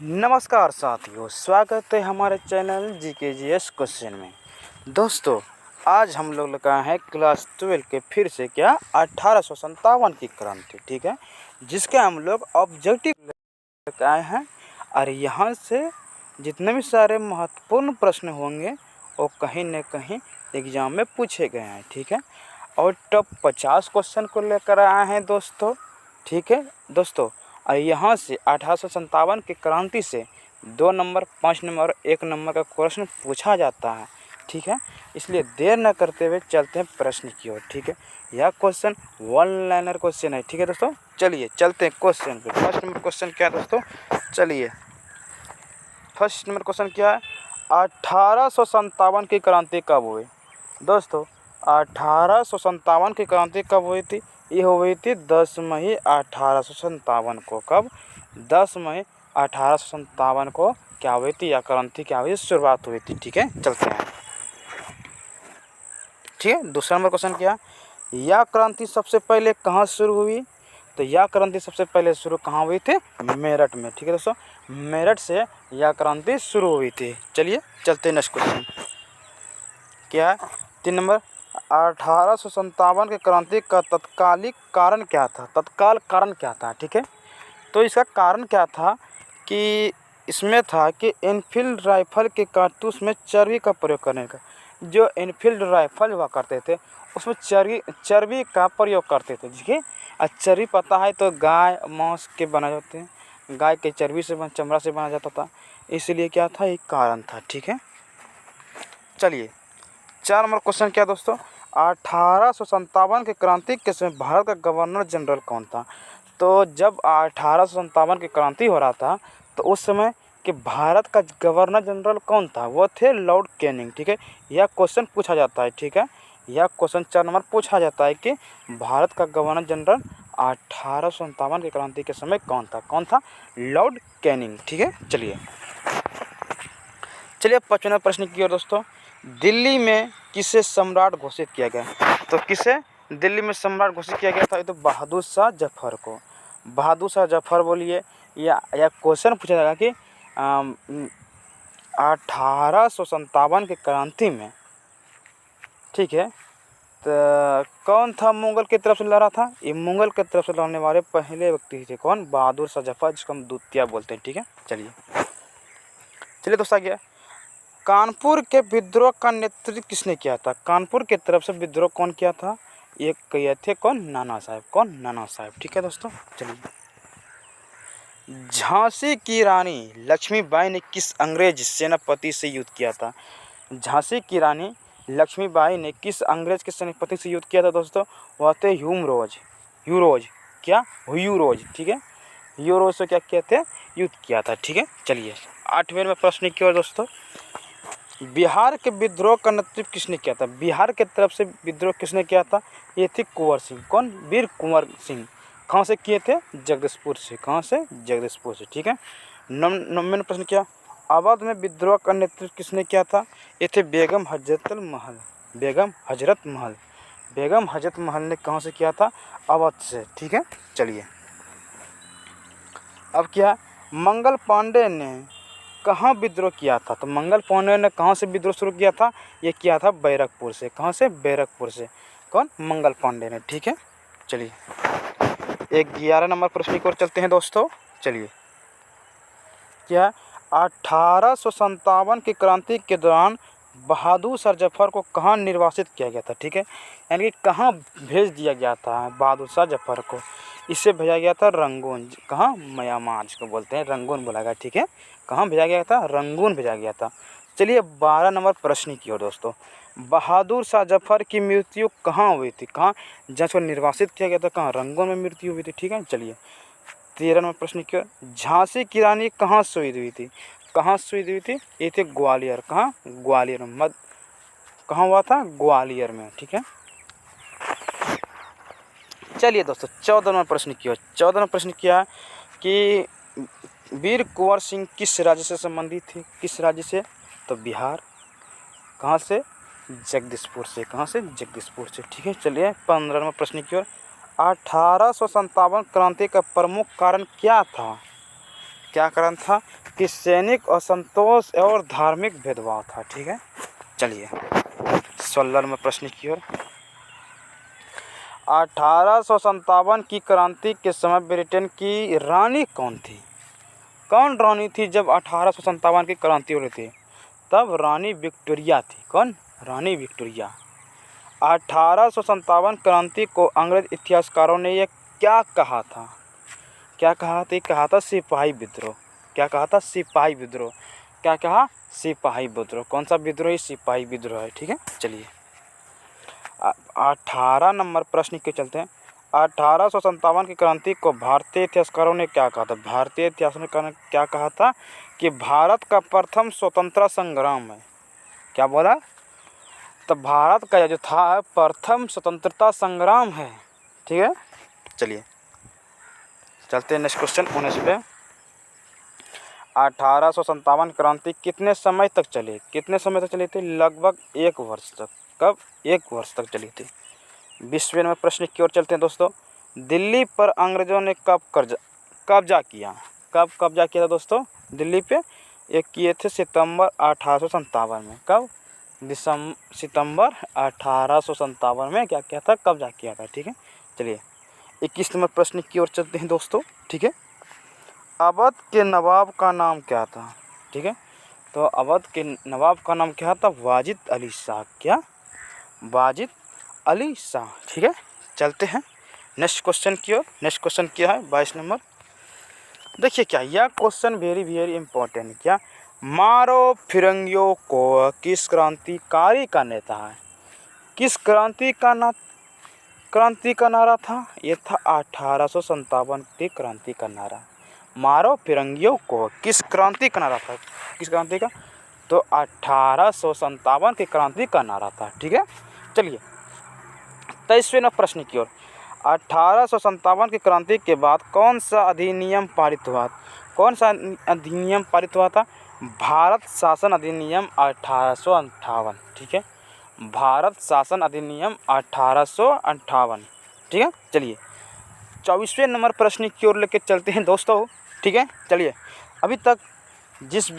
नमस्कार साथियों, स्वागत है हमारे चैनल GKGS क्वेश्चन में। दोस्तों, आज हम लोग लगा है क्लास 12 के फिर से क्या 1857 की क्रांति, ठीक है, जिसके हम लोग ऑब्जेक्टिव लेकर आए हैं। और यहाँ से जितने भी सारे महत्वपूर्ण प्रश्न होंगे वो कहीं न कहीं एग्ज़ाम में पूछे गए हैं, ठीक है। और टॉप 50 क्वेश्चन को लेकर आए हैं दोस्तों, ठीक है दोस्तों। और यहाँ से 1857 की क्रांति से 2 नंबर, 5 नंबर और 1 नंबर का प्रश्न पूछा जाता है, ठीक है। इसलिए देर न करते हुए चलते हैं प्रश्न की ओर, ठीक है। यह क्वेश्चन वन लाइनर क्वेश्चन है, ठीक है दोस्तों। चलिए चलते हैं क्वेश्चन पे। फर्स्ट नंबर क्वेश्चन क्या है दोस्तों? चलिए, फर्स्ट नंबर क्वेश्चन क्या है? 1857 की क्रांति कब हुई? दोस्तों, 1857 की क्रांति कब हुई थी? ये हुई थी 10 मई 1857 को। कब? 10 मई 1857 को क्या हुई थी? यह क्रांति क्या हुई? शुरुआत हुई थी, ठीक है। चलते हैं, ठीक है। दूसरा नंबर क्वेश्चन क्या? यह क्रांति सबसे पहले कहाँ शुरू हुई? तो यह क्रांति सबसे पहले शुरू कहाँ हुई थी? मेरठ में, ठीक है दोस्तों। मेरठ से यह क्रांति शुरू हुई थी। चलिए चलते हैं नेक्स्ट क्वेश्चन। क्या है? 3 नंबर, 1857 की क्रांति का तत्कालिक कारण क्या था? तत्काल कारण क्या था, ठीक है। तो इसका कारण क्या था कि इसमें था कि एनफील्ड राइफल के कारतूस में चर्बी का प्रयोग करने का। जो एनफील्ड राइफल हुआ करते थे उसमें चर्बी का प्रयोग करते थे, ठीक है। और चर्बी पता है तो गाय मांस के बनाए जाते हैं, गाय के चर्बी से चमड़ा से बनाया जाता था, इसलिए क्या था? एक कारण था, ठीक है। चलिए 4 नंबर क्वेश्चन क्या दोस्तों? 1857 की क्रांति के समय भारत का गवर्नर जनरल कौन था? तो जब 1857 की क्रांति हो रहा था तो उस समय के भारत का गवर्नर जनरल कौन था? वो थे लॉर्ड कैनिंग, ठीक है। यह क्वेश्चन पूछा जाता है, ठीक है। यह क्वेश्चन 4 नंबर पूछा जाता है कि भारत का गवर्नर जनरल 1857 की क्रांति के समय कौन था? कौन था? लॉर्ड कैनिंग, ठीक है। चलिए 55वां प्रश्न की ओर दोस्तों। दिल्ली में किसे सम्राट घोषित किया गया? तो किसे दिल्ली में सम्राट घोषित किया गया था? ये तो बहादुर शाह जफर को। बहादुर शाह जफर बोलिए, या क्वेश्चन पूछा जाएगा कि 1857 की क्रांति में, ठीक है, तो कौन था मुगल की तरफ से लड़ा था? ये मुगल की तरफ से लड़ने वाले पहले व्यक्ति थे। कौन? बहादुर शाह जफर, जिसको हम दूतिया बोलते हैं, ठीक है। चलिए दोस्तों, गया कानपुर के विद्रोह का नेतृत्व किसने किया था? कानपुर की तरफ से विद्रोह कौन किया था? ये किए थे कौन? नाना साहब। कौन? नाना साहब, ठीक है दोस्तों। चलिए, झांसी की रानी लक्ष्मीबाई ने किस अंग्रेज सेनापति से युद्ध किया था? झांसी की रानी लक्ष्मीबाई ने किस अंग्रेज के सेनापति से युद्ध किया था दोस्तों? वह थे ह्यूरोज। क्या? ह्यूरोज, ठीक है। ह्यूरोज से क्या किए थे? युद्ध किया था, ठीक है। चलिए 8वें में प्रश्न की ओर दोस्तों। बिहार के विद्रोह का नेतृत्व किसने किया था? बिहार के तरफ से विद्रोह किसने किया था? ये थे कुंवर सिंह। कौन? वीर कुंवर सिंह। कहाँ से किए थे? जगदीशपुर से। कहाँ से? जगदीशपुर से, ठीक है। 9वें प्रश्न क्या? अवध में विद्रोह का नेतृत्व किसने किया था? ये थे बेगम हजरत महल। बेगम हजरत महल। बेगम हजरत महल ने कहाँ से किया था? अवध से, ठीक है। चलिए, अब क्या? मंगल पांडे ने कहाँ विद्रोह किया था? तो मंगल पांडे ने कहाँ से विद्रोह शुरू किया था? ये किया था बैरकपुर से। कहाँ से? बैरकपुर से। कौन? मंगल पांडे ने, ठीक है। चलिए 11 नंबर प्रश्न की ओर चलते हैं दोस्तों। चलिए, क्या 1857 की क्रांति के दौरान बहादुर शाह जफर को कहाँ निर्वासित किया गया था? ठीक है, यानी कि कहाँ भेज दिया गया था बहादुर शाह जफर को? इसे भेजा गया था रंगून। कहाँ? म्यांमार जिसको बोलते हैं, रंगून बोला गया, ठीक है। कहाँ भेजा गया था? रंगून भेजा गया था। चलिए 12 नंबर प्रश्न की ओर दोस्तों। बहादुर शाह जफर की मृत्यु कहाँ हुई थी? कहाँ? जहाँ को निर्वासित किया गया था, कहाँ? रंगून में मृत्यु हुई थी, ठीक है। चलिए 13 नंबर प्रश्न की ओर। झांसी की रानी कहाँ शहीद हुई थी? कहाँ शहीद हुई थी? ये थे ग्वालियर। कहाँ? ग्वालियर में। कहाँ हुआ था? ग्वालियर में, ठीक है। चलिए दोस्तों 14 नंबर प्रश्न की ओर। 14 नंबर प्रश्न क्या है कि वीर कुंवर सिंह किस राज्य से संबंधित थे? किस राज्य से? तो बिहार। कहाँ से? जगदीशपुर से। कहाँ से? जगदीशपुर से, ठीक है। चलिए 15 नंबर प्रश्न की ओर। 1857 क्रांति का प्रमुख कारण क्या था? क्या कारण था कि सैनिक असंतोष और धार्मिक भेदभाव था। ठीक है, चलिए 16 नंबर प्रश्न की ओर। 1857 की क्रांति के समय ब्रिटेन की रानी कौन थी? कौन रानी थी जब 1857 की क्रांति हो रही थी? तब रानी विक्टोरिया थी। कौन? रानी विक्टोरिया। 1857 क्रांति को अंग्रेज इतिहासकारों ने ये क्या कहा था? क्या कहा था? कहा था सिपाही विद्रोह। क्या कहा था? सिपाही विद्रोह। क्या कहा? सिपाही विद्रोह। कौन सा विद्रोह? सिपाही विद्रोह है। ठीक है, चलिए 18 नंबर प्रश्न के चलते हैं। 1857 की क्रांति को भारतीय इतिहासकारों ने क्या कहा था? भारतीय इतिहासकारों ने क्या कहा था कि भारत का प्रथम स्वतंत्रता संग्राम है। क्या बोला? तो भारत का जो था प्रथम स्वतंत्रता संग्राम है। ठीक है, चलिए चलते हैं नेक्स्ट क्वेश्चन 19 पे। 1857 क्रांति कितने समय तक चली? कितने समय तक चली थी? लगभग 1 वर्ष तक। कब? 1 वर्ष तक चली थी। 20वें नंबर प्रश्न की ओर चलते हैं दोस्तों। दिल्ली पर अंग्रेजों ने कब कब्जा किया? कब कब्जा किया था दोस्तों दिल्ली पे? ये किए थे सितंबर 1857 में। कब? सितंबर 1857 में क्या किया था? कब्जा किया था। ठीक है, चलिए 21 नंबर प्रश्न की ओर चलते हैं दोस्तों। ठीक है, अवध के नवाब का नाम क्या था? ठीक है, तो अवध के नवाब का नाम क्या था? वाजिद अली शाह। क्या? वाजिद अली शाह। ठीक है, चलते हैं नेक्स्ट क्वेश्चन की ओर। नेक्स्ट क्वेश्चन क्या है? 22 नंबर। देखिए क्या यह क्वेश्चन वेरी वेरी इंपॉर्टेंट है। क्या? मारो फिरंगियों को किस क्रांतिकारी का नेता है? किस क्रांति का नारा था? ये था 1857 की क्रांति का नारा। मारो फिरंगियों को किस क्रांति का नारा था? किस क्रांति का? तो 1857 की क्रांति का नारा था। ठीक है, चलिए 23वें प्रश्न की ओर। 1857 की क्रांति के बाद कौन सा अधिनियम पारित हुआ? कौन सा अधिनियम पारित हुआ था? भारत शासन अधिनियम 1858। ठीक है, भारत शासन अधिनियम 1858। ठीक है, चलिए 24वें नंबर प्रश्न की ओर लेके चलते हैं दोस्तों। ठीक है, चलिए अभी तक जिस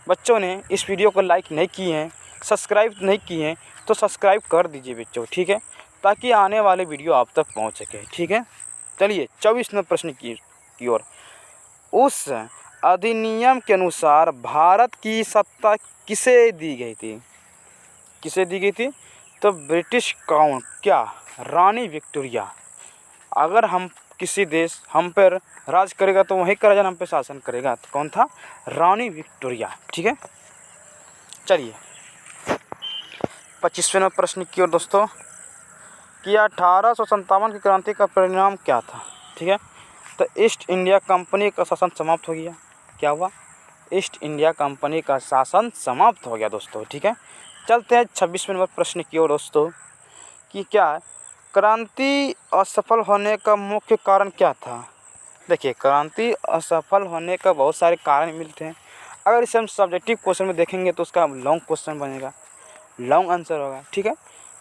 बच्चों ने इस वीडियो को लाइक नहीं किए हैं, सब्सक्राइब नहीं किए हैं, तो सब्सक्राइब कर दीजिए बच्चों। ठीक है, ताकि आने वाले वीडियो आप तक पहुंच सके। ठीक है, चलिए 24 नंबर प्रश्न की ओर। उस अधिनियम के अनुसार भारत की सत्ता किसे दी गई थी? किसे दी गई थी? तो ब्रिटिश क्राउन। क्या? रानी विक्टोरिया। अगर हम किसी देश हम पर राज करेगा तो वही का राजा हम पे शासन करेगा। तो कौन था? रानी विक्टोरिया। ठीक है, चलिए 25वें प्रश्न की ओर दोस्तों कि 1857 की क्रांति का परिणाम क्या था? ठीक है, तो ईस्ट इंडिया कंपनी का शासन समाप्त हो गया। क्या हुआ? ईस्ट इंडिया कंपनी का शासन समाप्त हो गया दोस्तों। ठीक है, चलते हैं 26वें नंबर प्रश्न की ओर दोस्तों कि क्या क्रांति असफल होने का मुख्य कारण क्या था? देखिए क्रांति असफल होने का बहुत सारे कारण मिलते हैं। अगर इसे हम सब्जेक्टिव क्वेश्चन में देखेंगे तो उसका लॉन्ग क्वेश्चन बनेगा, लॉन्ग आंसर होगा। ठीक है,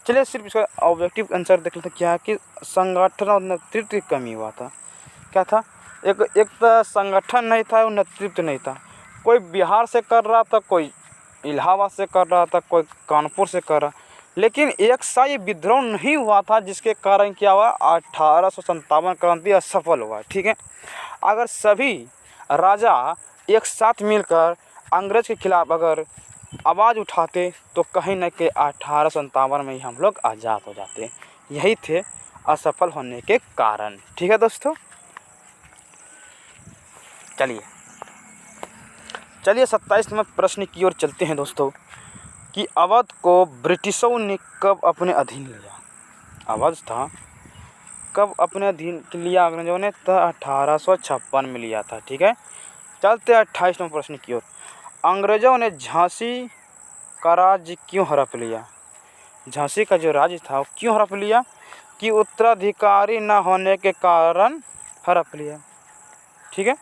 चलिए सिर्फ इसका ऑब्जेक्टिव आंसर देख लेते हैं। क्या है कि संगठन और नेतृत्व की कमी हुआ था। क्या था? एक तो संगठन नहीं था और नेतृत्व नहीं था। कोई बिहार से कर रहा था, कोई इलाहाबाद से कर रहा था, कोई कानपुर से कर रहा, लेकिन एक सा ये विद्रोह नहीं हुआ था, जिसके कारण क्या हुआ? 1857 क्रांति असफल हुआ। ठीक है, अगर सभी राजा एक साथ मिलकर अंग्रेज के खिलाफ अगर आवाज़ उठाते तो कहीं न कहीं 1857 में ही हम लोग आज़ाद हो जाते। यही थे असफल होने के कारण। ठीक है दोस्तों, चलिए 27 नंबर प्रश्न की ओर चलते हैं दोस्तों कि अवध को ब्रिटिशों ने कब अपने अधीन लिया? अवध था कब अपने अधीन लिया अंग्रेजों ने? तो 1856 में लिया था। ठीक है, चलते 28 नंबर प्रश्न की ओर। अंग्रेजों ने झांसी का राज्य क्यों हड़प लिया? झांसी का जो राज्य था वो क्यों हड़प लिया? कि उत्तराधिकारी न होने के कारण हड़प लिया। ठीक है,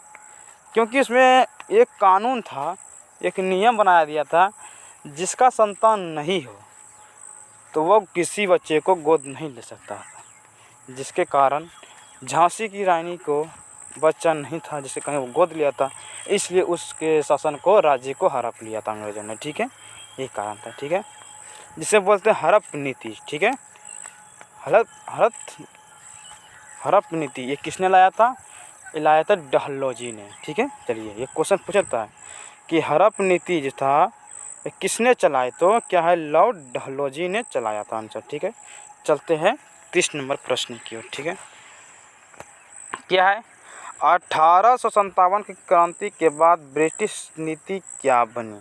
क्योंकि इसमें एक कानून था, एक नियम बनाया दिया था, जिसका संतान नहीं हो तो वो किसी बच्चे को गोद नहीं ले सकता था, जिसके कारण झांसी की रानी को बच्चा नहीं था जिसे कहीं वो गोद लिया था, इसलिए उसके शासन को, राज्य को हड़प लिया था अंग्रेजों ने। ठीक है, यही कारण था। ठीक है, जिसे बोलते हैं हड़प नीति। ठीक है, हड़प नीति ये किसने लाया था? ये लाया था डलहौजी ने। ठीक है, चलिए ये क्वेश्चन पूछता है कि हड़प नीति जो था ये किसने चलाए? तो क्या है, लॉर्ड डलहौजी ने चलाया था आंसर। ठीक है, चलते हैं 30 नंबर प्रश्न की ओर। ठीक है, क्या है, 1857 की क्रांति के बाद ब्रिटिश नीति क्या बनी?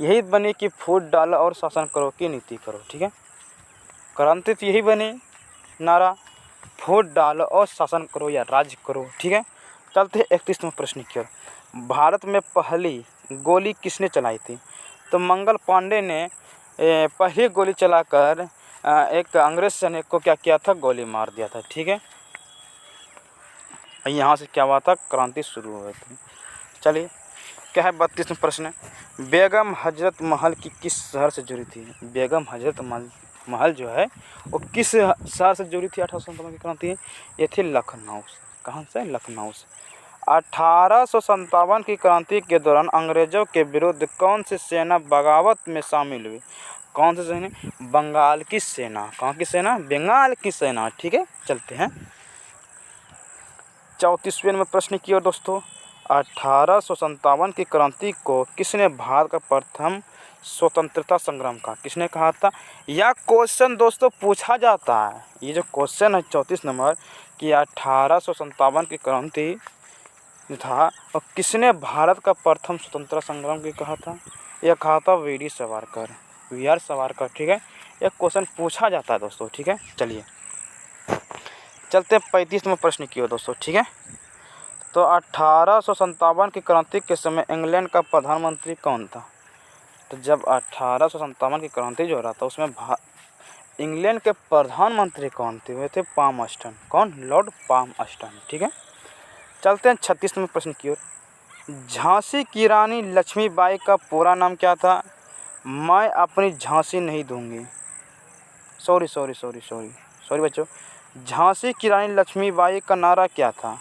यही बनी कि फूट डालो और शासन करो की नीति करो। ठीक है, क्रांति तो यही बनी, नारा फूट डालो और शासन करो या राज करो। ठीक है, चलते हैं 31वें प्रश्न की ओर। भारत में पहली गोली किसने चलाई थी? तो मंगल पांडे ने पहली गोली चलाकर एक अंग्रेज सैनिक को क्या किया था? गोली मार दिया था। ठीक है, यहाँ से क्या हुआ था? क्रांति शुरू हुई थी। चलिए, क्या है 32वां प्रश्न, बेगम हजरत महल की किस शहर से जुड़ी थी? बेगम हजरत महल जो है वो किस शहर से जुड़ी थी? 1857 की क्रांति ये थी लखनऊ से। कहाँ से? लखनऊ से। 1857 की क्रांति के दौरान अंग्रेजों के विरुद्ध कौन सी सेना बगावत में शामिल हुई? कौन सी सेना? बंगाल की सेना। कहाँ की सेना? बंगाल की सेना। ठीक है, चलते हैं 34वें में प्रश्न की ओर दोस्तों। 1857 की क्रांति को किसने भारत का प्रथम स्वतंत्रता संग्राम कहा? किसने कहा था? यह क्वेश्चन दोस्तों पूछा जाता है। ये जो क्वेश्चन है 34 नंबर कि 1857 की क्रांति था और किसने भारत का प्रथम स्वतंत्रता संग्राम की कहा था? यह कहा था वीर सावरकर, वीआर सावरकर। ठीक है, यह क्वेश्चन पूछा जाता है दोस्तों। ठीक है, चलिए चलते हैं 35वें प्रश्न की ओर दोस्तों। ठीक है, तो 1857 की क्रांति के समय इंग्लैंड का प्रधानमंत्री कौन था? तो जब 1857 की क्रांति जो हो रहा था उसमें इंग्लैंड के प्रधानमंत्री कौन थे? वे थे पामस्टन। कौन? Lord Palmerston. ठीक है, चलते हैं 36वें प्रश्न की ओर। झांसी की रानी लक्ष्मीबाई का पूरा नाम क्या था? मैं अपनी झांसी नहीं दूंगी। सॉरी बच्चों, झांसी की रानी लक्ष्मीबाई का नारा क्या था?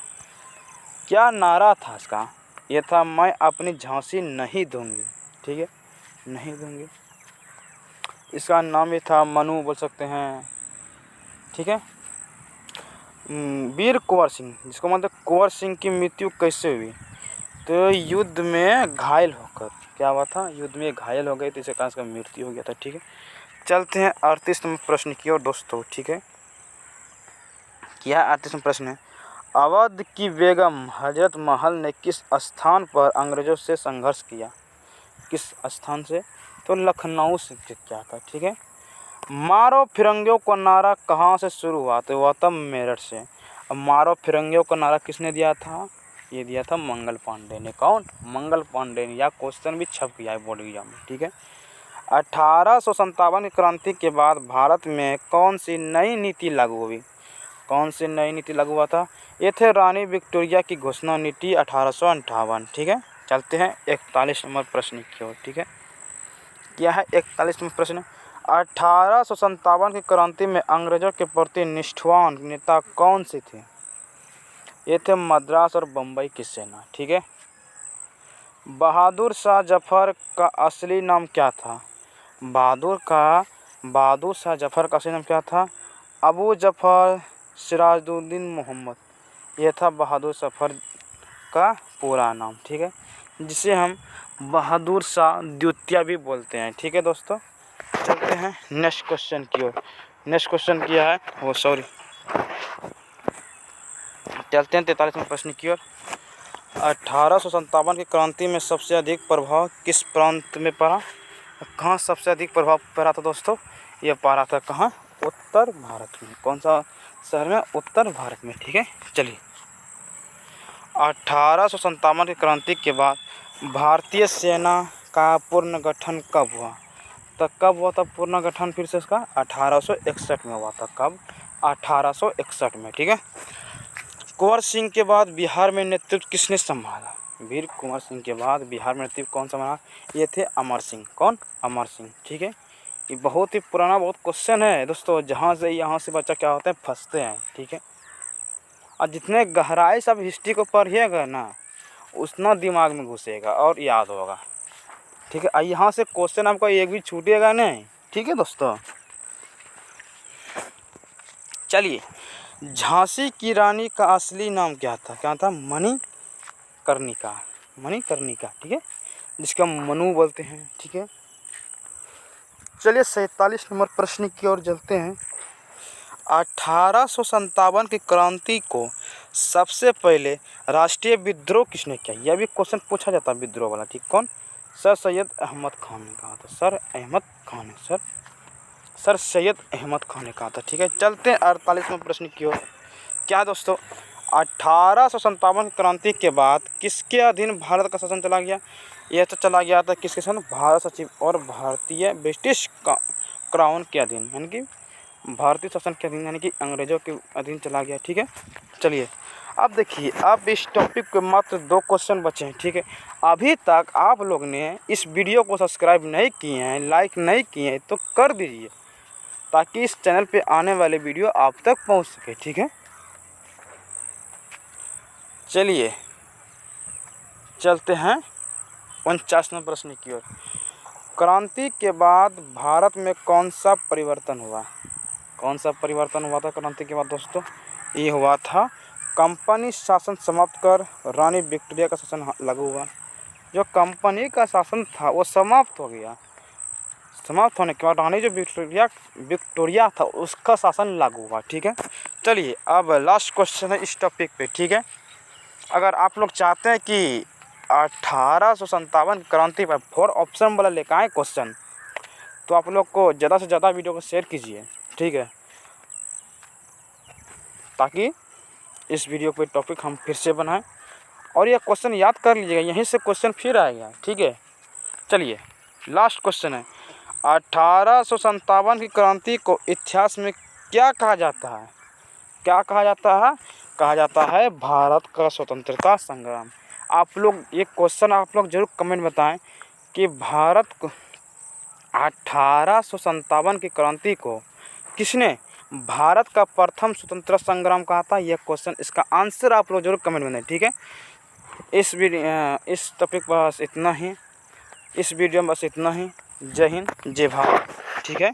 क्या नारा था इसका? ये था मैं अपनी झांसी नहीं दूंगी। ठीक है, नहीं दूंगी। इसका नाम ये था, मनु बोल सकते हैं। ठीक है, वीर कुंवर सिंह, जिसको मतलब कुंवर सिंह की मृत्यु कैसे हुई? तो युद्ध में घायल होकर। क्या हुआ था? युद्ध में घायल हो गए तो इसी कारण उसका मृत्यु हो गया था। ठीक है, चलते हैं 38वें प्रश्न की ओर दोस्तों। ठीक है, क्या 38वां प्रश्न है, अवध की बेगम हजरत महल ने किस स्थान पर अंग्रेजों से संघर्ष किया? किस स्थान से? तो लखनऊ से किया था। ठीक है, मारो फिरंगियों का नारा कहाँ से शुरू हुआ? तो हुआ था मेरठ से। अब मारो फिरंगियों का नारा किसने दिया था? ये दिया था मंगल पांडे ने। कौन? मंगल पांडे ने। यह क्वेश्चन भी छप गया है बोर्ड एग्जाम में। ठीक है, 1857 की क्रांति के बाद भारत में कौन सी नई नीति लागू हुई? कौन सी नई नीति लागू हुआ था? ये थे रानी विक्टोरिया की घोषणा नीति 1858। ठीक है, चलते हैं 41 नंबर प्रश्न की ओर। ठीक है, क्या है 41वां प्रश्न, 1857 की क्रांति में अंग्रेजों के प्रति निष्ठावान नेता कौन से थे? ये थे मद्रास और बम्बई की सेना। ठीक है, बहादुर शाह जफर का असली नाम क्या था? बहादुर शाह जफर का असली नाम क्या था? अबू जफर सिराजुद्दीन मोहम्मद। यह था बहादुर जफर का पूरा नाम। ठीक है, जिसे हम बहादुर शाह द्वितीय भी बोलते हैं। ठीक है दोस्तों, चलते हैं नेक्स्ट क्वेश्चन की ओर। नेक्स्ट क्वेश्चन क्या है? चलते हैं 43वें प्रश्न की ओर। 1857 की क्रांति में सबसे अधिक प्रभाव किस प्रांत में पड़ा? कहाँ सबसे अधिक प्रभाव पड़ा था दोस्तों? यह पड़ा था कहाँ? उत्तर भारत में। कौन सा शहर में? उत्तर भारत में। ठीक है, चलिए 1857 की क्रांति के बाद भारतीय सेना का पुनर्गठन कब हुआ? तो कब हुआ था पुनर्गठन फिर से इसका? 1861 में हुआ था। कब? 1861 में। ठीक है, कुंवर सिंह के बाद बिहार में नेतृत्व किसने संभाला? वीर कुंवर सिंह के बाद बिहार में नेतृत्व कौन संभाला? ये थे अमर सिंह। कौन? अमर सिंह। ठीक है, ये बहुत ही पुराना बहुत क्वेश्चन है दोस्तों, जहाँ से यहाँ से बच्चा क्या होता है फंसते हैं। ठीक है, और जितने गहराई से आप हिस्ट्री को पढ़िएगा ना उतना दिमाग में घुसेगा और याद होगा। ठीक है, यहाँ से क्वेश्चन आपका एक भी छूटेगा नहीं। ठीक है दोस्तों, चलिए, झांसी की रानी का असली नाम क्या था? क्या था? मणिकर्णिका। मणिकर्णिका, ठीक है, जिसका मनु बोलते हैं। ठीक है, चलिए 47 नंबर प्रश्न की ओर चलते हैं। 1857 की क्रांति को सबसे पहले राष्ट्रीय विद्रोह किसने किया? यह भी क्वेश्चन पूछा जाता है विद्रोह वाला। ठीक, कौन? सर सैयद अहमद खान ने कहा था। सर अहमद खान ने सर सैयद अहमद खान ने कहा था। ठीक है, चलते हैं 48वें प्रश्न की ओर। क्या दोस्तों, 1857 क्रांति के बाद किसके अधीन भारत का शासन चला गया? यह तो चला गया था किसके साथ? भारत सचिव और भारतीय ब्रिटिश क्राउन के अधीन, यानी कि भारतीय शासन के अधीन, यानी कि अंग्रेजों के अधीन चला गया। ठीक है, चलिए अब देखिए, अब इस टॉपिक के मात्र 2 क्वेश्चन बचे हैं। ठीक है, अभी तक आप लोग ने इस वीडियो को सब्सक्राइब नहीं किए हैं, लाइक नहीं किए हैं, तो कर दीजिए ताकि इस चैनल पे आने वाले वीडियो आप तक पहुंच सके। ठीक है, चलिए चलते हैं 49वें प्रश्न की ओर। क्रांति के बाद भारत में कौन सा परिवर्तन हुआ? कौन सा परिवर्तन हुआ था क्रांति के बाद दोस्तों? ये हुआ था कंपनी शासन समाप्त कर रानी विक्टोरिया का शासन लागू हुआ। जो कंपनी का शासन था वो समाप्त हो गया। समाप्त होने के बाद रानी जो विक्टोरिया था उसका शासन लागू हुआ। ठीक है, चलिए अब लास्ट क्वेश्चन है इस टॉपिक पे। ठीक है, अगर आप लोग चाहते हैं कि 1857 क्रांति पर 4 ऑप्शन वाला लेकर आए क्वेश्चन, तो आप लोग को ज़्यादा से ज़्यादा वीडियो को शेयर कीजिए। ठीक है, ताकि इस वीडियो पे टॉपिक हम फिर से बनाएं और यह क्वेश्चन याद कर लीजिएगा, यहीं से क्वेश्चन फिर आएगा। ठीक है, चलिए लास्ट क्वेश्चन है, 1857 की क्रांति को इतिहास में क्या कहा जाता है? क्या कहा जाता है? कहा जाता है भारत का स्वतंत्रता संग्राम। आप लोग ये क्वेश्चन आप लोग जरूर कमेंट बताएं कि भारत को 1857 की क्रांति को किसने भारत का प्रथम स्वतंत्रता संग्राम कहा था? यह क्वेश्चन, इसका आंसर आप लोग जरूर कमेंट में दें। ठीक है, इस टॉपिक पर बस इतना ही, इस वीडियो में बस इतना ही। जय हिंद, जय भारत। ठीक है।